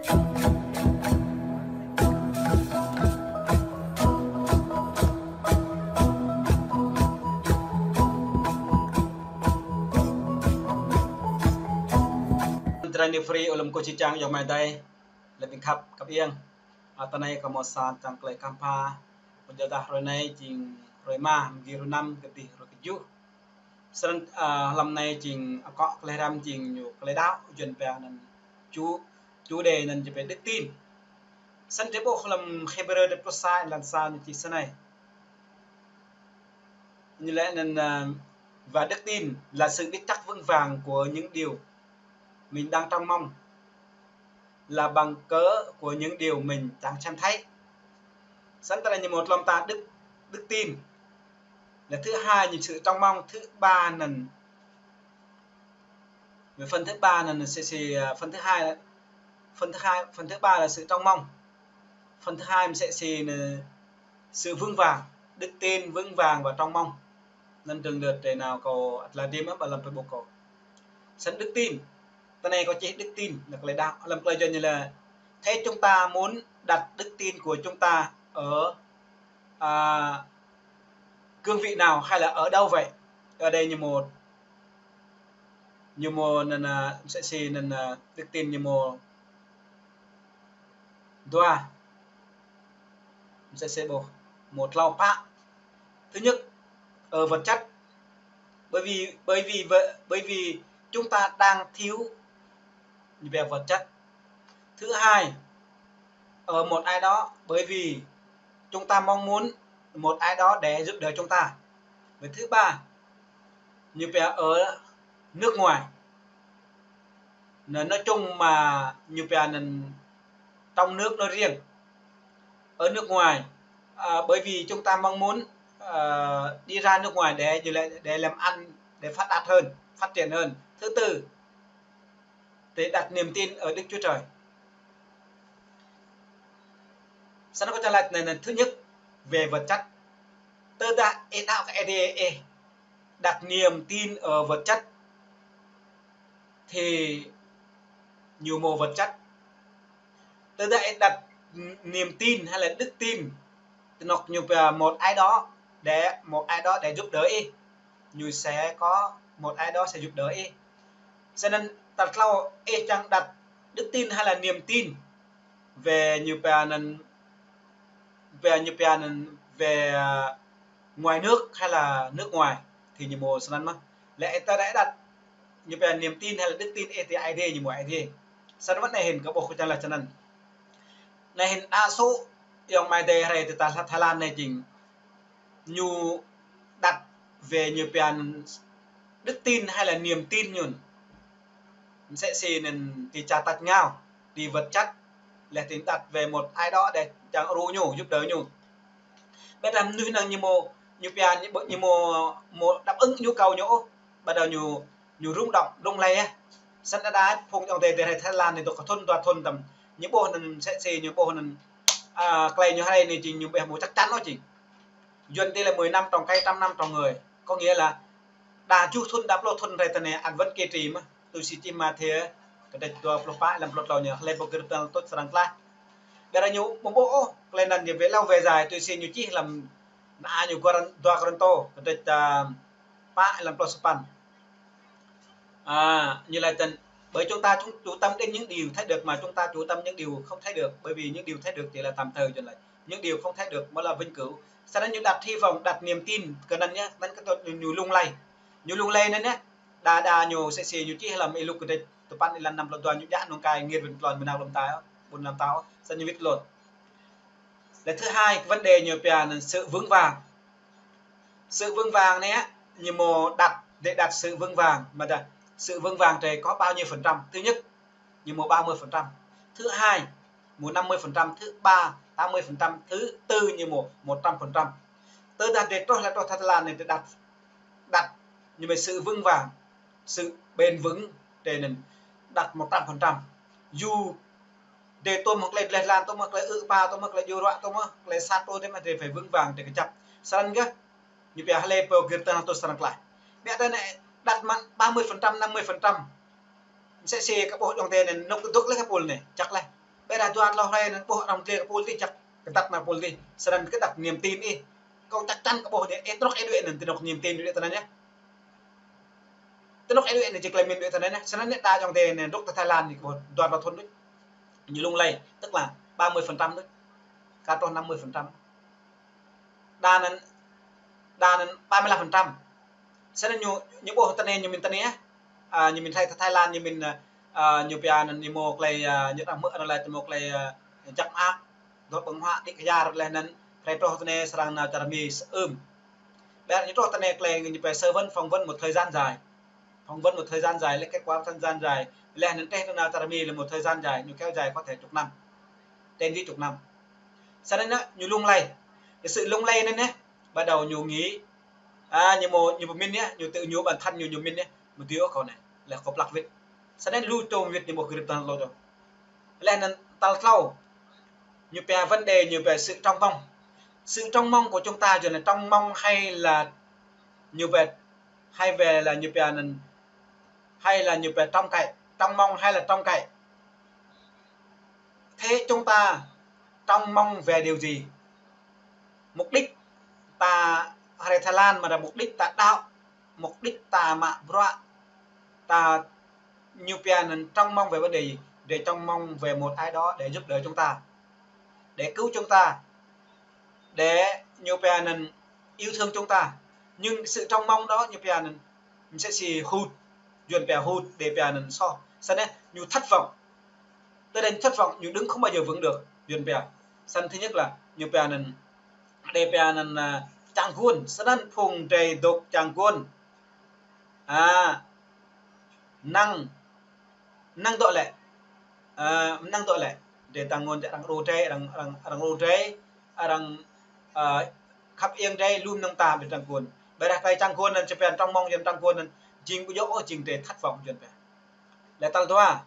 Trani free olam ko chichang yang mai dai lebih kap yang atanai kamosan tangklai kampa penjadah renai jing rema girunam ketih rokeju seren lam nai jing akok kleram jing nyu kledau jen pe nan chu de nan je pe đức tin san te bo khlam khebere de prosa lan san chi sanai như lẽ nên và đức tin là sự biết chắc vững vàng của những điều mình đang trông mong, là bằng cớ của những điều mình đang xem thấy. Sẵn tại là như một lòng ta đức tin là thứ hai, những sự trông mong. Thứ ba là phần thứ ba là phần thứ ba là sự trông mong. Phần thứ hai mình sẽ là sự vững vàng, đức tin vững vàng và trông mong. Nên từng đợt để nào cầu là đêm á bà làm phải bộ cầu. Sẵn đức tin cái này có chỉ đức tin là lời đạo làm lời cho như là thế chúng ta muốn đặt đức tin của chúng ta ở cương vị nào hay là ở đâu vậy? Ở đây như một là sẽ xì là đức tin như doa sẽ một lau pa. Thứ nhất ở vật chất, bởi vì chúng ta đang thiếu về vật chất. Thứ hai ở một ai đó, bởi vì chúng ta mong muốn một ai đó để giúp đỡ chúng ta. Và thứ ba như về ở nước ngoài, nói chung mà như về trong nước nói riêng, ở nước ngoài bởi vì chúng ta mong muốn đi ra nước ngoài để làm ăn, để phát đạt hơn, phát triển hơn. Thứ tư để đặt niềm tin ở Đức Chúa Trời. Sau đó có trả lời này là thứ nhất về vật chất. Tớ đã đặt niềm tin ở vật chất thì nhiều mô vật chất. Tớ đã đặt niềm tin hay là đức tin nó nhiều một ai đó để giúp đỡ y, như sẽ có một ai đó sẽ giúp đỡ y. Cho nên đặt lâu chẳng đặt đức tin hay là niềm tin về về ngoài nước hay là nước ngoài thì như một sân mà lẽ ta đã đặt như về niềm tin hay là đức tin thì ai đi như mọi ai đi. Sau đó này hình có bộ chân là cho nên này hình đa số dòng mai đề hay từ Thái Lan này chỉnh nhu đặt về như về đức tin hay là niềm tin nhún sẽ nên thì trả tặng nhau thì vật chất là tính đặt về một ai đó để chẳng ru nhủ giúp đỡ nhủ. Bây giờ như một đáp ứng nhu cầu nhỗ bắt đầu nhủ rung động rung lay á sẵn đã phong trong đề Thái Lan thì tôi có thôn tầm những bộ hình sẽ những bộ hình clay như hay này chỉ nhiều bè một chắc chắn nó chỉ duyên đây là 10 năm trồng cây, 100 năm trồng người, có nghĩa là đà chu thôn đáp lô thôn này tận này ăn vẫn kiên trì mà tôi chỉ mà thế cái đây tôi phá làm lột lò nhở lên một cái tốt sáng la bây giờ nhiều một bộ lên là về lâu về dài tôi xin nhiều chi làm nhiều Toronto cái đây phá làm lột span như là tận bởi chúng ta chú tâm đến những điều thấy được mà chúng ta chú tâm những điều không thấy được, bởi vì những điều thấy được chỉ là tạm thời trở lại, những điều không thấy được mới là vĩnh cửu. Sau đó như đặt hy vọng, đặt niềm tin cái này nhé, nên cái nhiều lung lay nên nhé đa nhiều sẽ xì nhiều chi hay là mấy lúc cái đây tụi bạn là nằm lần toàn những nhãn nông cài nghiệt vĩnh lòn mình nào làm táo buồn làm táo sao như vít lột. Là thứ hai vấn đề nhiều là sự vững vàng này như một đặt sự vững vàng mà đặt sự vững vàng thì có bao nhiêu phần trăm? Thứ nhất như một 30%, thứ hai một 50%, thứ ba 80%, thứ tư như một 100%. Tôi đặt để tôi là tôi thật là này đặt như vậy sự vững vàng, sự bền vững để nên đặt 100%. Dù để tôi một lên làm tôi một lại ba tôi một lại vô đoạn tôi một lại sát tôi mà để phải vững vàng để cái chập sẵn cái như vậy hay là kiểu tôi sẵn lại mẹ đây này đặt mặn 30%, 50% sẽ xì các bộ đồng tiền này nó cứ tốt lấy cái bồn này chắc này bây giờ toàn lo hay nó bộ đồng tiền politi chắc cái đặt là politi sẵn cái đặt niềm tin đi câu chắc chắn cái bộ này etrok eduen nên tin niềm tin được thế này nhé tin eduen này chỉ là mình được thế này nhé sẵn nhất ta trong tiền này đúc Thái Lan thì toàn vào thôn đấy như lung lay tức là 30% đấy cả tròn 50% đa nên 35% sẽ là những bộ tân như mình tân nhé như mình Thái Lan như mình nhiều bia nên như một lại như đang mượn lại một lại chắc ác rồi bằng họa đi cái ra rồi nên phải cho tân này sang nào chả mi bây những cho tân này lại như phải sơ vấn phỏng vấn một thời gian dài lấy kết quả thời gian dài lên đến tết nào chả mi là một thời gian dài như kéo dài có thể chục năm trên đi chục năm sau đó như lung lay cái sự lung lay nên nhé bắt đầu nhiều nghĩ như một mình nhé nhiều tự nhủ bản thân nhiều mình nhé một điều còn này là có lạc việt sau đó lưu trồng việt như một cái toàn rồi lên nên tao sau như về vấn đề như về sự trong mong của chúng ta rồi là trong mong hay là như về hay về là như về hay là như về trong mong hay là trong cậy thế chúng ta trong mong về điều gì mục đích ta hay Thái Lan mà là mục đích ta đạo mục đích ta mạ vợ ta như pian trong mong về vấn đề gì để trong mong về một ai đó để giúp đỡ chúng ta để cứu chúng ta để như pian yêu thương chúng ta nhưng sự trong mong đó như pian sẽ xì hụt duyên bè hụt để pian so sau này như thất vọng tới đây thất vọng như đứng không bao giờ vững được duyên bè sân thứ nhất là như pian để pian chẳng cuốn sau đó phùng trầy đục chẳng cuốn năng tội lệ năng tội lệ để tăng nguồn đang đồ trái đang khắp yên đây luôn nâng tà để tăng cuốn bây giờ tay tăng cuốn nên chỉ phải trong mong dân tăng cuốn nên chính của dỗ trình để thất vọng chuyện về để tăng toa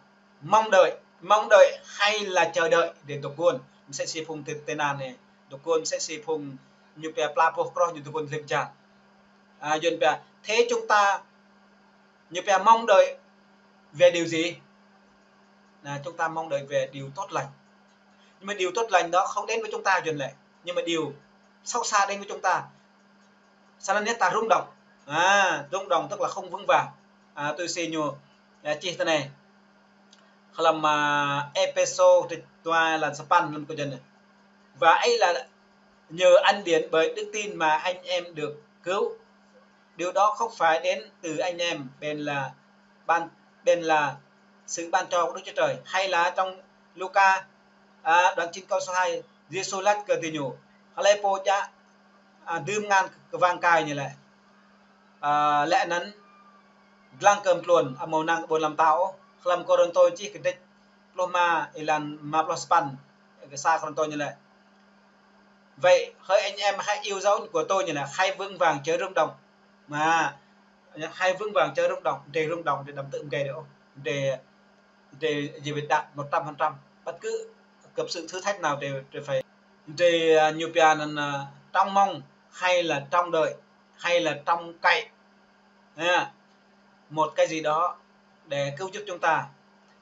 mong đợi hay là chờ đợi để độc cuốn sẽ xì phùng tên này độc cuốn sẽ xì phùng như về plapo cross như độc cuốn liệp chặt dân về thế chúng ta như về mong đợi về điều gì là chúng ta mong đợi về điều tốt lành nhưng mà điều tốt lành đó không đến với chúng ta dần lệ nhưng mà điều sâu xa đến với chúng ta sau đó ta rung động tức là không vững vàng tôi xin nhiều chi thế này làm episode toa là span luôn của dân này và ấy là nhờ ăn điển bởi đức tin mà anh em được cứu điều đó không phải đến từ anh em bên là sự ban cho của Đức Chúa Trời hay là trong Luca đoạn 9 câu số 2 Giêsu lát cờ tì nhủ Halepo cha đươm ngan vang cài như lệ lệ nấn lang cầm luồn màu năng bồn làm táo làm Coronto chi cái đích Roma ilan Maplospan cái xa Coronto như lệ vậy hỡi anh em hãy yêu dấu của tôi như là hãy vững vàng chớ rung động mà hãy vững vàng chớ rung động để đầm tự kề được để gì bị đạt 100% bất cứ gặp sự thử thách nào đều phải để nhiều pian trong mong hay là trong đợi hay là trong cậy một cái gì đó để cứu giúp chúng ta.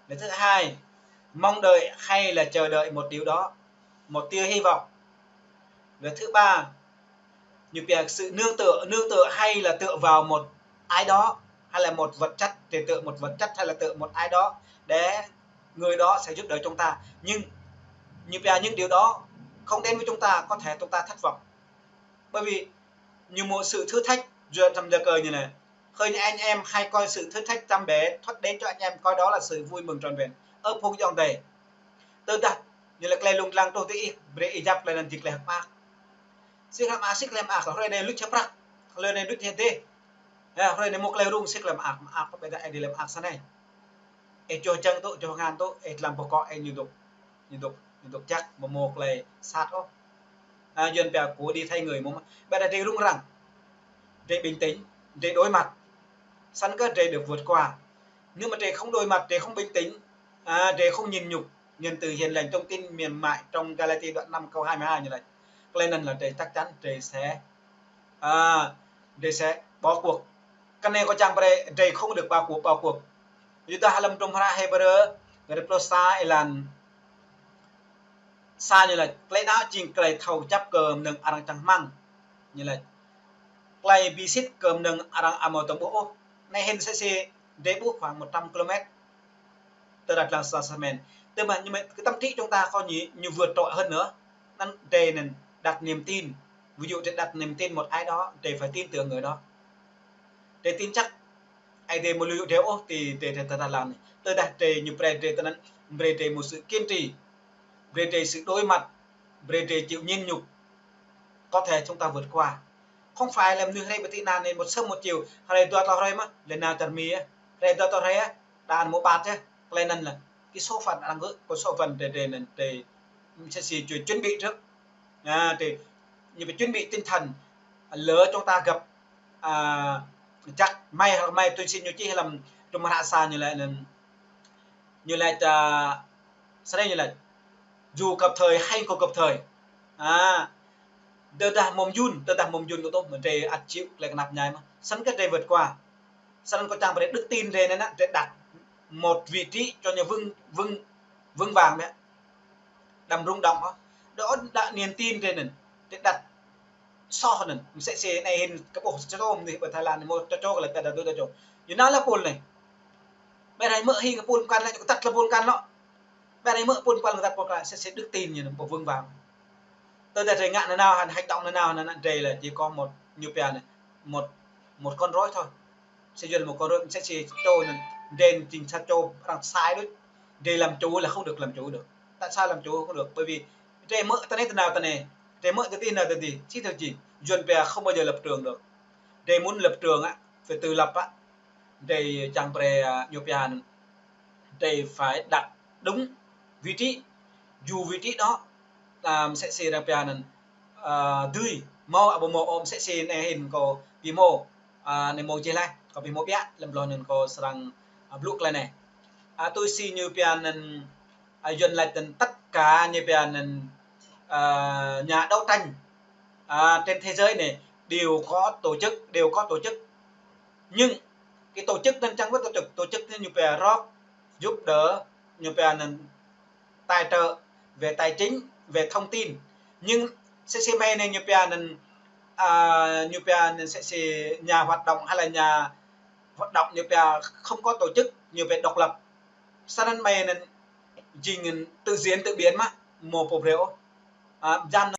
Để thứ hai, mong đợi hay là chờ đợi một điều đó, một tia hy vọng. Và thứ ba, như việc sự nương tựa hay là tựa vào một ai đó hay là một vật chất, để tựa một vật chất hay là tựa một ai đó để người đó sẽ giúp đỡ chúng ta. Nhưng như việc những điều đó không đến với chúng ta, có thể chúng ta thất vọng. Bởi vì như một sự thử thách dựa trong giờ cờ như này, khơi như anh em hay coi sự thử thách trăm bé thoát đến cho anh em coi đó là sự vui mừng trọn vẹn. Ở phong dòng đầy từ ta như là klei lung lang to ti bre ijap lên dịch leh mak xích lem ạc rồi này lúc chấp ra rồi này lúc hiện thế rồi này một klei rung xích lem ạc có bây giờ ai đi lem ạc sau này ai cho chân to cho ngan to ai làm bọc cọ ai như đục chắc một klei sát ó dần bè của đi thay người muốn bây giờ đi rung rằng để bình tĩnh để đối mặt sẵn cơ để được vượt qua. Nhưng mà để không đối mặt, để không bình tĩnh, để không nhìn nhục, nhìn từ hiền lành thông tin mềm mại trong Galati đoạn 5 câu 22 như này. Nên là để chắc chắn để sẽ bỏ cuộc. Cái này có chẳng phải để không được bỏ cuộc. Chúng ta lâm trong ra Hebrew, người Plosa Elan xa như là lấy đá chinh cây thầu chấp cơm nâng arang trăng măng như là cây bisit cơm nâng arang amotong bộ này hình sẽ để bước khoảng 100 km từ đặt là Sasamen. Tức mà nhưng mà cái tâm trí chúng ta có như vượt trội hơn nữa. Nên đề này đặt niềm tin. Ví dụ để đặt niềm tin một ai đó, để phải tin tưởng người đó. Để tin chắc ai để một lưu đều thì để ta làm này. Tôi đặt đề như đề tên đề một sự kiên trì, đề sự đối mặt, đề chịu nhịn nhục. Có thể chúng ta vượt qua. Không phải làm như hay mà tin này một sớm một chiều, hay tôi tao rồi mà, lên nào tần mì á, hay tôi tao rồi á, đàn một bát chứ. Lên nên là cái số phận đang có số phận để sẽ chuẩn bị trước để như phải chuẩn bị tinh thần lỡ chúng ta gặp chắc may hoặc may tôi xin như chỉ làm trong mặt hạ xa như là sau đây như là dù cập thời hay không cập thời đợt đặt mồm yun của tôi mình để ăn chịu lại nạp nhai mà sẵn cái để vượt qua sẵn có trang để đức tin về nên để đặt một vị trí cho nhà vững vàng đấy đầm rung động đó đã niềm tin trên này để đặt so này sẽ này hình cái bộ cho tôi thì ở Thái Lan một cho là cái tôi cho như nó là buồn này bên này mỡ hình cái buồn can lại tắt là buồn can đó bên này mỡ buồn can là tắt buồn can sẽ đức tin như là một vững vàng tôi đã thấy ngạn là nào hành động là nào là đây là chỉ có một như bè này một con rối thôi sẽ dần một con rối sẽ chỉ trôi đền trình sát trâu đang sai đấy để làm chủ là không được làm chủ được tại sao làm chủ không được bởi vì để mỡ ta này từ nào ta này để mỡ cái tin là từ gì chỉ thôi chỉ dần bè không bao giờ lập trường được để muốn lập trường á phải tự lập á để chẳng bè nhiều bè để phải đặt đúng vị trí dù vị trí đó sẽ xì ra bè này tươi mau abo mo om sẽ này hình có bimo này màu chơi lại có bimo bia làm lo nên có serang blue lại này tôi xin như bia nên dần lại tất cả như bia nên nhà đấu tranh trên thế giới này đều có tổ chức nhưng cái tổ chức nên chẳng có tổ chức như bia rock giúp đỡ như bia nên tài trợ về tài chính về thông tin nhưng CCP này như bia sẽ nhà hoạt động hay là nhà hoạt động như bia không có tổ chức như về độc lập sao nên mày nên trình tự diễn tự biến mà một bộ rượu gian